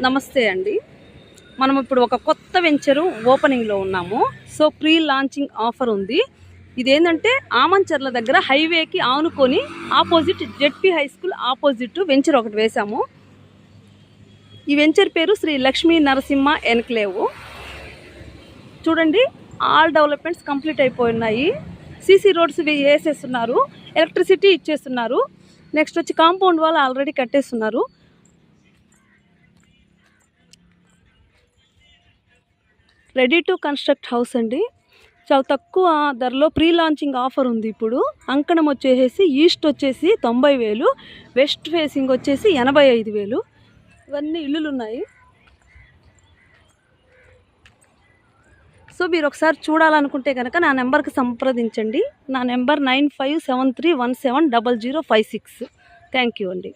నమస్తే అండి. మనం ఇప్పుడు ఒక కొత్త వెంచరు ఓపెనింగ్లో ఉన్నాము. సో ప్రీ లాంచింగ్ ఆఫర్ ఉంది. ఇదేంటంటే ఆమంచర్ల దగ్గర హైవేకి ఆనుకొని opposite ZP high school opposite venture ఒకటి వేశాము. ఈ వెంచర్ పేరు శ్రీ లక్ష్మీ నరసింహ ఎన్క్లేవ్. చూడండి, ఆల్ డెవలప్మెంట్స్ కంప్లీట్ అయిపోయినాయి. సీసీ రోడ్స్ వేసేస్తున్నారు, ఎలక్ట్రిసిటీ ఇచ్చేస్తున్నారు. నెక్స్ట్ వచ్చి కాంపౌండ్ వాల్ ఆల్రెడీ కట్టేస్తున్నారు. రెడీ టు కన్స్ట్రక్ట్ హౌస్ అండి. చాలా తక్కువ ధరలో ప్రీ లాంచింగ్ ఆఫర్ ఉంది. ఇప్పుడు అంకణం వచ్చేసి ఈస్ట్ వచ్చేసి 90,000, వెస్ట్ ఫేసింగ్ వచ్చేసి 85,000. ఇవన్నీ ఇల్లులు ఉన్నాయి. సో మీరు ఒకసారి చూడాలనుకుంటే కనుక నా నెంబర్కి సంప్రదించండి. నా నెంబర్ 9573170056. థ్యాంక్ యూ అండి.